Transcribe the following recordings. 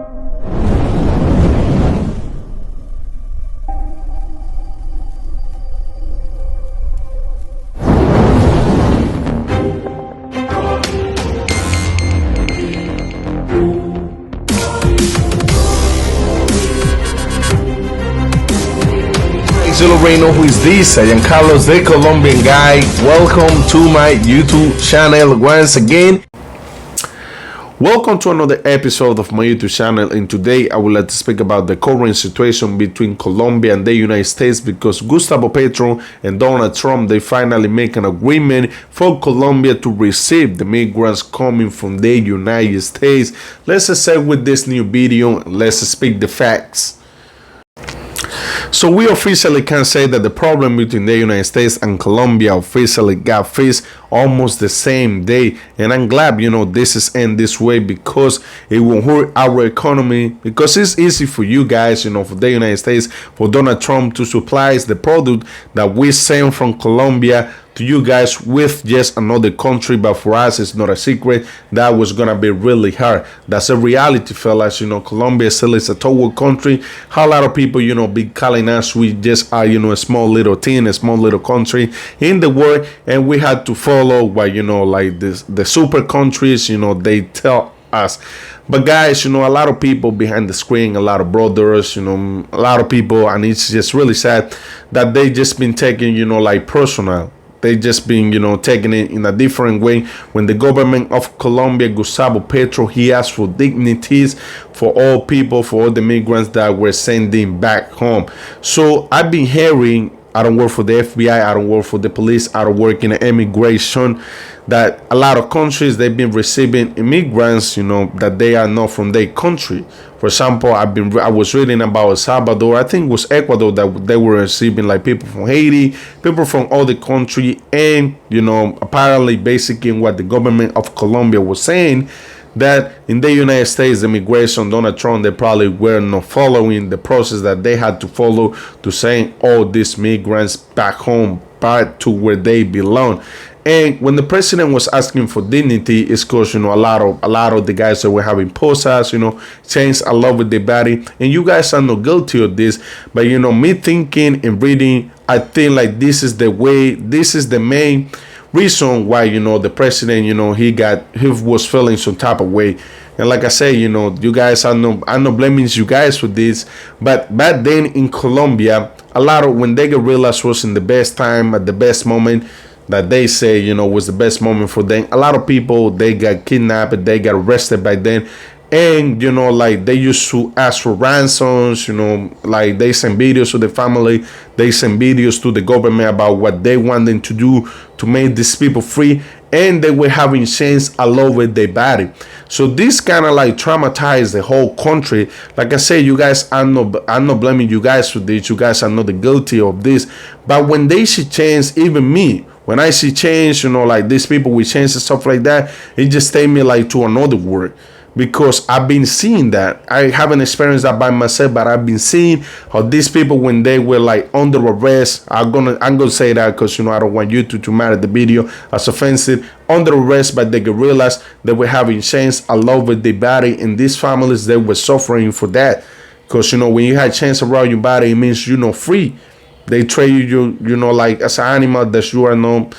You already know who is this. I am Carlos, the Colombian guy. Welcome to my YouTube channel once again. Welcome to another episode of my YouTube channel, and today I would like to speak about the current situation between Colombia and the United States, because Gustavo Petro and Donald Trump, they finally make an agreement for Colombia to receive the migrants coming from the United States. Let's start with this new video and let's speak the facts. So we officially can say that the problem between the United States and Colombia officially got fixed almost the same day, and I'm glad this is end this way, because it won't hurt our economy, because it's easy for you guys, for the United States, for Donald Trump to supply the product that we send from Colombia to you guys with just another country. But for us, it's not a secret that was gonna be really hard. That's a reality, fellas. Colombia still is a third world country. How a lot of people be calling us, we just are a small little thing, a small little country in the world, and we had to follow what like the super countries they tell us. But guys, a lot of people behind the screen, a lot of brothers, a lot of people, and it's just really sad that they just been taking like personal. They just been, taking it in a different way. When the government of Colombia, Gustavo Petro, he asked for dignities for all people, for all the migrants that were sending back home. So I've been hearing, I don't work for the FBI, I don't work for the police, I don't work in immigration, that a lot of countries, they've been receiving immigrants, that they are not from their country. For example, I was reading about El Salvador, I think it was Ecuador, that they were receiving like people from Haiti, people from other country, and apparently basically what the government of Colombia was saying, that in the United States, the immigration, Donald Trump, they probably were not following the process that they had to follow to send all these migrants back home, back to where they belong. And when the president was asking for dignity, it's because a lot of the guys that were having posas, changed a lot with their body, and you guys are not guilty of this. But me thinking and reading, I think like this is the way, this is the main reason why the president he was feeling some type of way. And like I say, you guys, I'm not blaming you guys for this, but back then in Colombia, a lot of, when they get realized was in the best time, at the best moment that they say was the best moment for them, a lot of people, they got kidnapped, they got arrested by then. And like they used to ask for ransoms, like they send videos to the family, they send videos to the government about what they want them to do to make these people free, and they were having chains all over their body. So this kind of like traumatized the whole country. Like I say, you guys, I'm not blaming you guys for this. You guys are not guilty of this. But when they see change, even me, when I see change, like these people with change and stuff like that, it just take me like to another world. Because I've been seeing that. I haven't experienced that by myself, but I've been seeing how these people, when they were like under arrest, I'm gonna say that because I don't want you to matter the video as offensive, under arrest, but they could realize they were having chains all over their body, and these families, they were suffering for that. Because when you had chains around your body, it means you're not free. They treat you, like as an animal, that you are not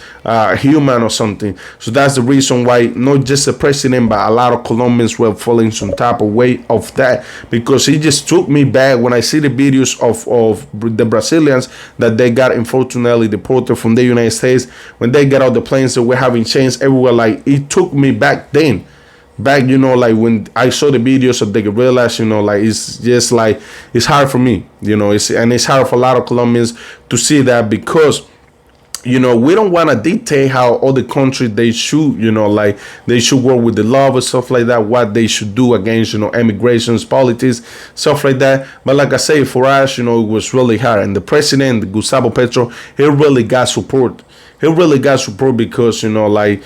human or something. So that's the reason why not just the president, but a lot of Colombians were falling some type of way of that. Because it just took me back when I see the videos of the Brazilians that they got unfortunately deported from the United States. When they got out the planes, they were having chains everywhere. Like it took me back then. Back, like when I saw the videos of the guerrillas, like it's just like, it's hard for me, it's hard for a lot of Colombians to see that, because we don't want to dictate how other countries they should, like they should work with the law and stuff like that, what they should do against, immigrations, politics, stuff like that. But like I say, for us, it was really hard. And the president, Gustavo Petro, he really got support. He really got support because, like,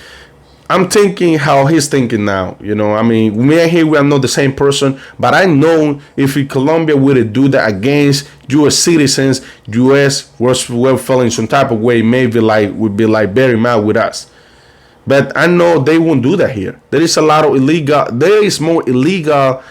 I'm thinking how he's thinking now. I mean, me and him, we are not the same person, but I know if Colombia would do that against U.S. citizens, U.S. were feeling some type of way, maybe like would be like very mad with us. But I know they won't do that here. There is a lot of illegal. There is more illegal,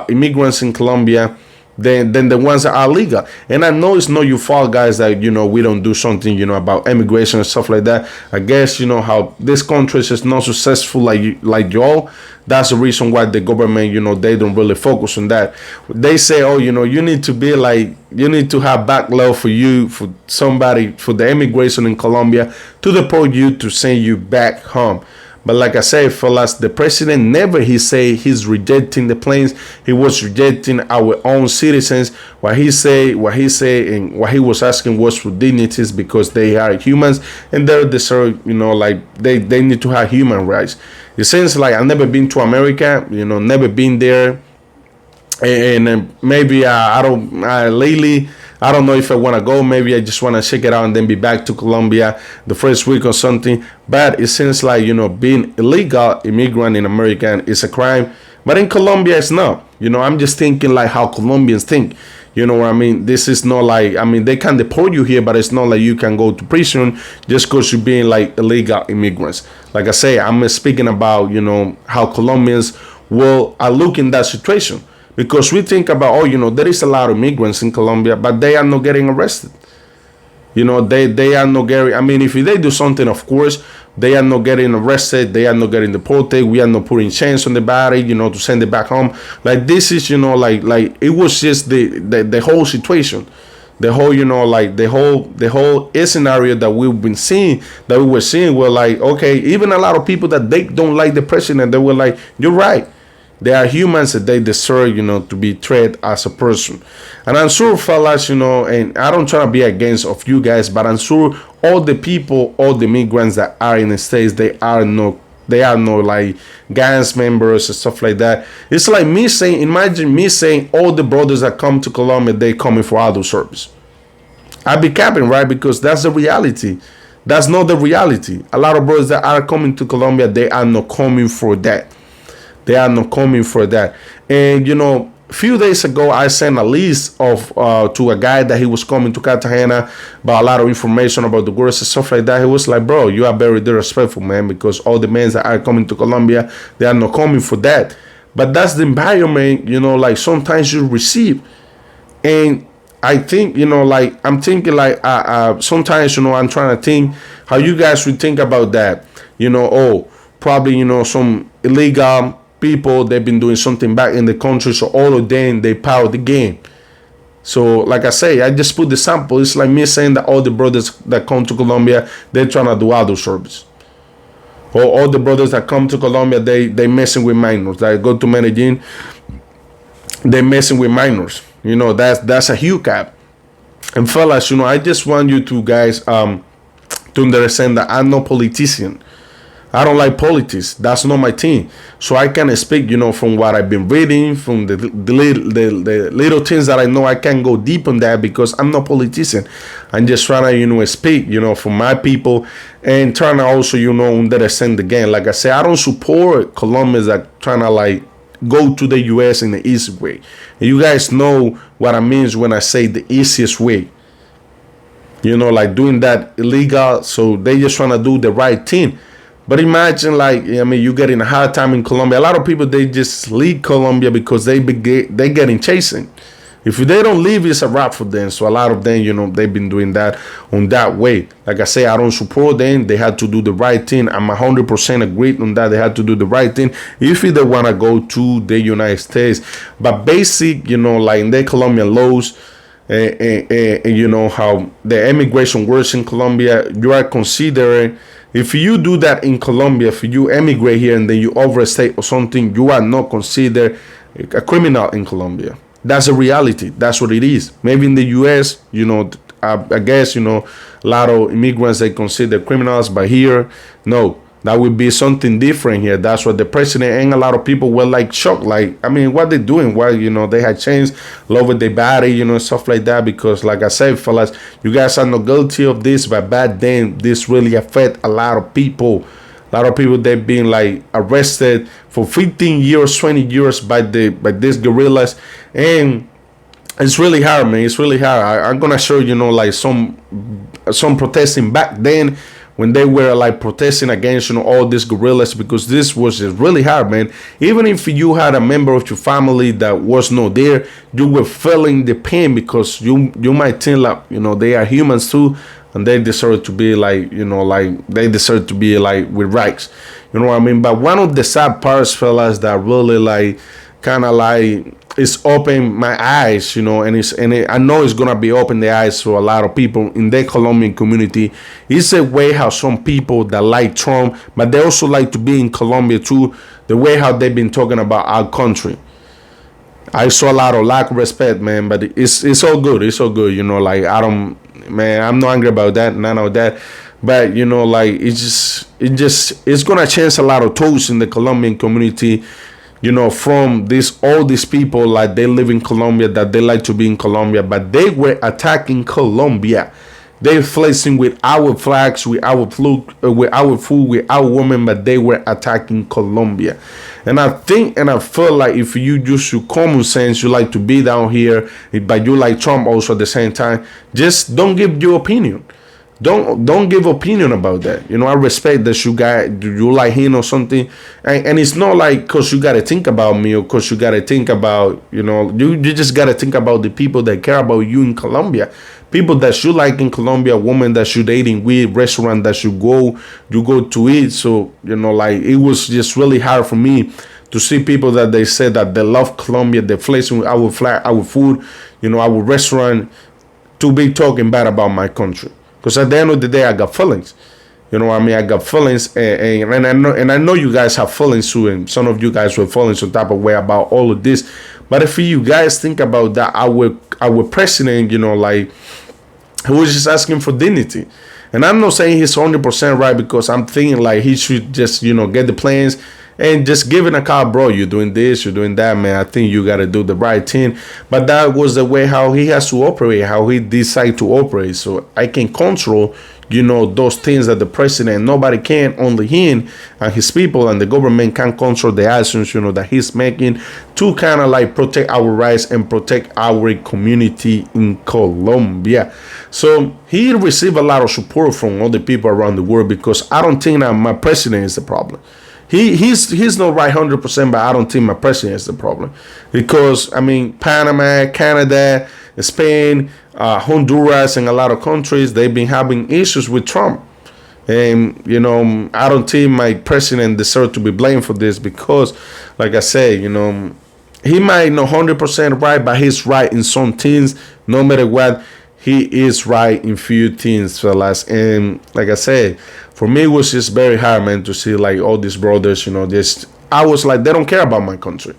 immigrants in Colombia than the ones that are legal. And I know it's not your fault, guys, that we don't do something, about immigration and stuff like that. I guess how this country is not successful like y'all. That's the reason why the government, they don't really focus on that. They say, oh, you need to be like, you need to have backlog for somebody, for the immigration in Colombia to deport you, to send you back home. But like I said, fellas, the president never he say he's rejecting the planes. He was rejecting our own citizens. What he say, and what he was asking was for dignities, because they are humans and they deserve, like they need to have human rights. It seems like I've never been to America, never been there, and maybe lately. I don't know if I want to go. Maybe I just want to check it out and then be back to Colombia the first week or something. But it seems like, being illegal immigrant in America is a crime. But in Colombia, it's not. I'm just thinking like how Colombians think. You know what I mean? This is not like, they can deport you here, but it's not like you can go to prison just because you're being like illegal immigrants. Like I say, I'm speaking about, how Colombians are looking at that situation. Because we think about, there is a lot of immigrants in Colombia, but they are not getting arrested. They are not getting, if they do something, of course, they are not getting arrested. They are not getting deported. We are not putting chains on the body, to send it back home. Like this is, like it was just the whole situation. The whole, the whole scenario that we were seeing were like, okay, even a lot of people that they don't like the president, they were like, you're right. They are humans that they deserve, to be treated as a person. And I'm sure, fellas, and I don't try to be against of you guys, but I'm sure all the people, all the migrants that are in the States, they are no like gangs members and stuff like that. It's like me saying, imagine me saying all the brothers that come to Colombia, they coming for adult service. I'd be capping, right? Because that's the reality. That's not the reality. A lot of brothers that are coming to Colombia, they are not coming for that. They are not coming for that. And, a few days ago, I sent a list of to a guy that he was coming to Cartagena, about a lot of information about the wars and stuff like that. He was like, bro, you are very disrespectful, man, because all the men that are coming to Colombia, they are not coming for that. But that's the environment, like sometimes you receive. And I think, I'm thinking like sometimes, I'm trying to think how you guys would think about that. Probably, some illegal people, they've been doing something back in the country, so all of them, they power the game. So like I say, I just put the sample. It's like me saying that all the brothers that come to Colombia, they're trying to do adult service, or all the brothers that come to Colombia, they messing with minors. That go to Medellin, they messing with minors. That's a huge cap. And fellas, I just want you to guys to understand that I'm no politician. I don't like politics. That's not my thing. So I can speak, from what I've been reading, from the little things that I know. I can go deep on that because I'm not a politician. I'm just trying to, speak, for my people, and trying to also, understand the game. Like I say, I don't support Colombians that trying to like go to the U.S. in the easy way. And you guys know what I mean when I say the easiest way. Like doing that illegal. So they just trying to do the right thing. But imagine, like, you get in a hard time in Colombia. A lot of people, they just leave Colombia because they getting chasing. If they don't leave, it's a wrap for them. So a lot of them, they've been doing that on that way. Like I say, I don't support them. They had to do the right thing. I'm 100% agreed on that. They had to do the right thing if they want to go to the United States. But basic, like in the Colombian laws, and how the immigration works in Colombia, you are considering. If you do that in Colombia, if you emigrate here and then you overstay or something, you are not considered a criminal in Colombia. That's a reality. That's what it is. Maybe in the U.S., I guess, a lot of immigrants, they consider criminals, but here, no. That would be something different here. That's what the president and a lot of people were like shocked. Like, what they doing? Why, they had changed all over their body, stuff like that. Because like I said, fellas, you guys are not guilty of this, but back then, this really affect a lot of people. A lot of people, they've been like arrested for 15 years, 20 years by these guerrillas. And it's really hard, man. It's really hard. I'm going to show, like some protesting back then when they were like protesting against all these guerrillas, because this was just really hard, man. Even if you had a member of your family that was not there, you were feeling the pain, because you might think like, they are humans too, and they deserve to be like, like they deserve to be like with rights. You know what I mean? But one of the sad parts, fellas, that really like kind of like it's opened my eyes, and I know it's gonna be open the eyes for a lot of people in the Colombian community. It's a way how some people that like Trump, but they also like to be in Colombia too. The way how they've been talking about our country, I saw a lot of lack of respect, man. But it's all good. It's all good, Like I'm not angry about that, none of that. But like it's gonna change a lot of toes in the Colombian community. From all these people, like they live in Colombia, that they like to be in Colombia, but they were attacking Colombia. They're flexing with our flags, with our food, with our women, but they were attacking Colombia. And I think and I feel like if you use your common sense, you like to be down here, but you like Trump also at the same time, just don't give your opinion. Don't give opinion about that. I respect that you like him or something, and it's not like because you gotta think about me or because you gotta think about you just gotta think about the people that care about you in Colombia, people that you like in Colombia, women that you dating with, restaurant that you go to eat. So like it was just really hard for me to see people that they said that they love Colombia, they're flexing our flag, our food, our restaurant, to be talking bad about my country. Because at the end of the day, I got feelings. You know what I mean? I got feelings, and I know you guys have feelings too, and some of you guys were feeling some type of way about all of this. But if you guys think about that, our president, like he was just asking for dignity, and I'm not saying he's 100% right, because I'm thinking like he should just get the plans and just giving a call, bro, you're doing this, you're doing that, man. I think you got to do the right thing. But that was the way how he has to operate, how he decide to operate. So I can control, those things that the president, nobody can, only him and his people, and the government can control the actions, that he's making to kind of like protect our rights and protect our community in Colombia. So he received a lot of support from other people around the world, because I don't think that my president is the problem. He's not right 100%, but I don't think my president is the problem, because Panama, Canada, Spain, Honduras, and a lot of countries, they've been having issues with Trump, and I don't think my president deserves to be blamed for this, because, like I said, he might not 100% right, but he's right in some things. No matter what, he is right in few things, fellas. And like I said, for me, it was just very hard, man, to see like all these brothers, I was like, they don't care about my country.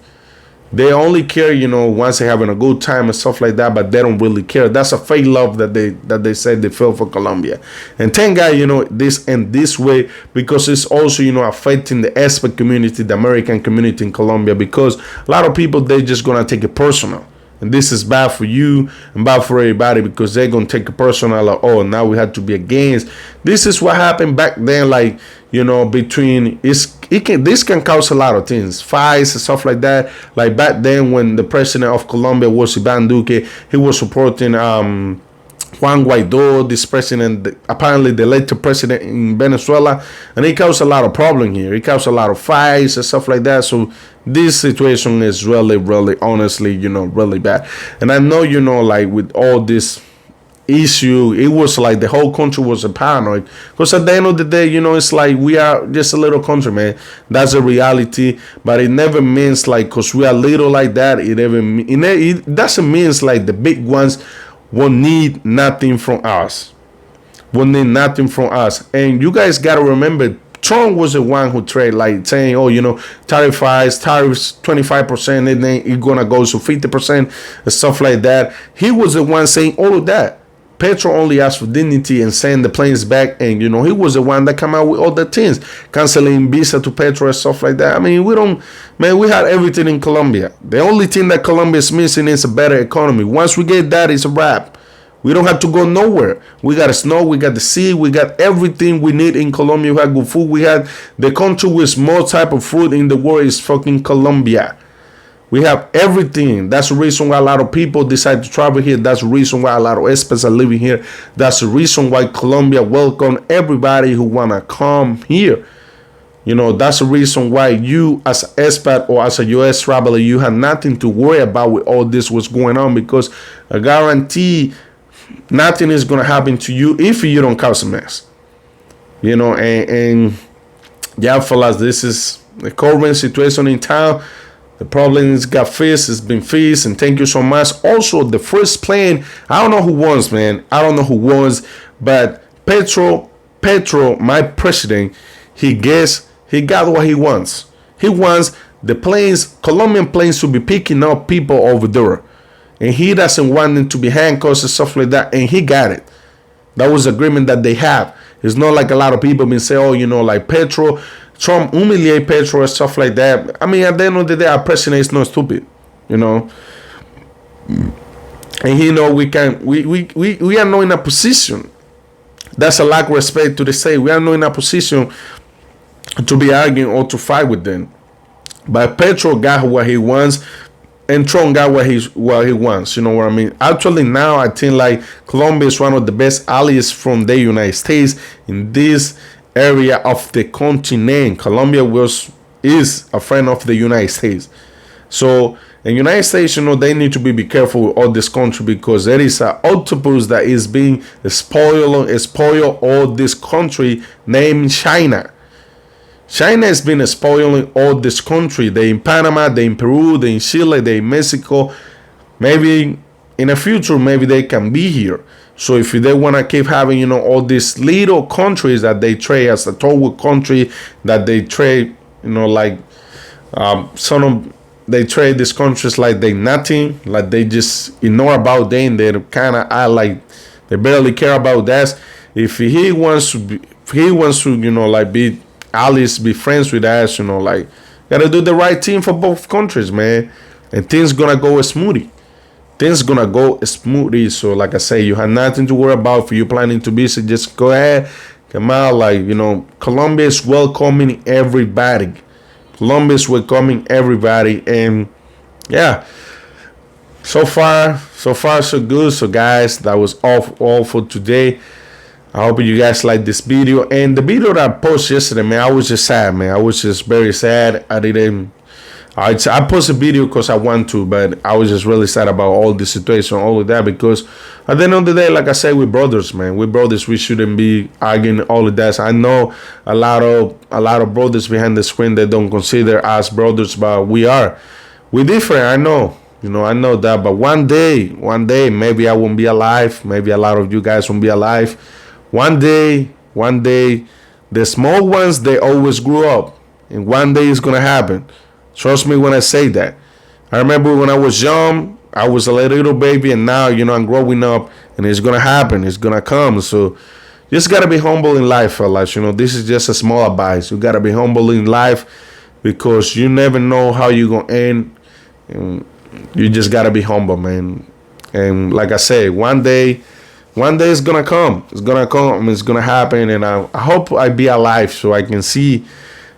They only care, once they're having a good time and stuff like that, but they don't really care. That's a fake love that they said they feel for Colombia. And thank God, this way, because it's also, affecting the expert community, the American community in Colombia, because a lot of people, they just gonna take it personal. And this is bad for you and bad for everybody, because they're going to take it personal. Like, oh, now we have to be against. This is what happened back then. Like, between this can cause a lot of things, fights and stuff like that. Like back then when the president of Colombia was Iván Duque, he was supporting Juan Guaido, this president, apparently the later president in Venezuela, and it caused a lot of problem here. It caused a lot of fights and stuff like that. So this situation is really, really, honestly, really bad. And I know, like with all this issue, it was like the whole country was a paranoid, because at the end of the day, it's like we are just a little country, man. That's a reality. But it never means like because we are little like that, it doesn't mean like the big ones won't need nothing from us. And you guys got to remember, Trump was the one who tried like saying, tariffs 25%, and then it's gonna go to 50% and stuff like that. He was the one saying all of that. Petro only asked for dignity and send the planes back, and he was the one that came out with all the things, canceling visa to Petro and stuff like that. We had everything in Colombia. The only thing that Colombia is missing is a better economy. Once we get that, it's a wrap. We don't have to go nowhere. We got the snow, we got the sea, we got everything we need in Colombia. We have good food. We had the country with more type of food in the world is fucking Colombia. We have everything. That's the reason why a lot of people decide to travel here. That's the reason why a lot of expats are living here. That's the reason why Colombia welcome everybody who wanna come here. You know, that's the reason why you as an expat or as a US traveler, you have nothing to worry about with all this what's going on, because I guarantee nothing is gonna happen to you if you don't cause a mess. You know, and yeah, fellas, this is the current situation in town. The problem is got fixed. It's been fixed, and thank you so much. Also, the first plane, I don't know who won, man. I don't know who won, but Petro, my president, he got what he wants. He wants the planes, Colombian planes, to be picking up people over there, and he doesn't want them to be handcuffs and stuff like that. And he got it. That was the agreement that they have. It's not like a lot of people been saying, oh, you know, like Trump humiliate Petro and stuff like that. I mean, at the end of the day, our president is not stupid, you know. And he know we are not in a position. That's a lack of respect to the state. We are not in a position to be arguing or to fight with them. But Petro got what he wants, and Trump got what he wants. You know what I mean? Actually, now I think like Colombia is one of the best allies from the United States in this area of the continent. Colombia is a friend of the United States. So the United States, you know, they need to be careful with all this country, because there is an octopus that is being spoil all this country named China. China has been spoiling all this country. They in Panama, they in Peru, they in Chile, they in Mexico. Maybe in the future, maybe they can be here. So if they want to keep having, you know, all these little countries that they trade as a third country, that they trade, you know, like they trade these countries like they nothing, like they just ignore about them. They kind of act like they barely care about that. If he wants to, you know, like be allies, be friends with us, you know, like gotta do the right thing for both countries, man, and things gonna go smoothly. So like I say, you have nothing to worry about. If you planning to visit, just go ahead, come out. Like, you know, Colombia is welcoming everybody. And yeah, so far so good. So guys, that was all for today. I hope you guys like this video. And the video that I posted yesterday, man, I was just sad, man. I was just very sad. I posted a video because I want to, but I was just really sad about all the situation, all of that, because at the end of the day, like I said, we're brothers, man. We're brothers. We shouldn't be arguing all of that. I know a lot of brothers behind the screen that don't consider us brothers, but we're different. I know, you know, I know that. But one day, maybe I won't be alive. Maybe a lot of you guys won't be alive. One day, the small ones, they always grew up, and one day it's gonna happen. Trust me when I say that. I remember when I was young, I was a little baby, and now, you know, I'm growing up, and it's gonna happen. It's gonna come. So just gotta be humble in life, fellas. You know, this is just a small advice. You gotta be humble in life, because you never know how you're gonna end. And you just gotta be humble, man. And like I said, one day it's gonna come. It's gonna happen, and I hope I be alive so I can see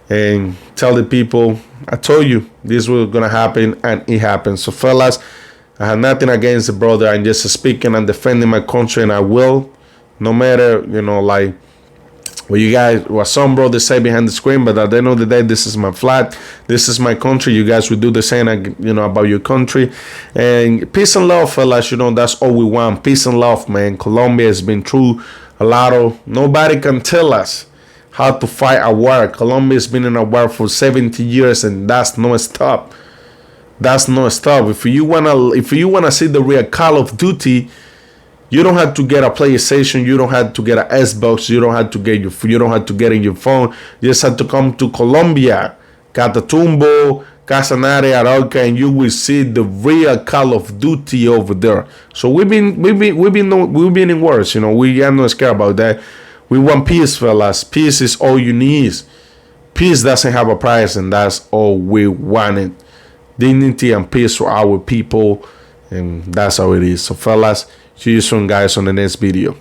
and tell the people, I told you this was gonna happen, and it happened. So fellas, I have nothing against the brother. I'm just speaking and defending my country, and I will, no matter, you know, like what some brothers say behind the screen. But at the end of the day, this is my flag, this is my country. You guys will do the same, you know, about your country. And peace and love, fellas. You know, that's all we want. Peace and love, man. Colombia has been through a lot of, nobody can tell us how to fight a war. Colombia has been in a war for 70 years, and that's no stop. If you wanna see the real Call of Duty, you don't have to get a PlayStation, you don't have to get an Xbox, you don't have to get in your phone. You just have to come to Colombia, Catatumbo, Casanare, Arauca, and you will see the real Call of Duty over there. So we've been in wars, you know. We are not scared about that. We want peace, fellas. Peace is all you need. Peace doesn't have a price, and that's all we wanted. Dignity and peace for our people, and that's how it is. So fellas, see you soon, guys, on the next video.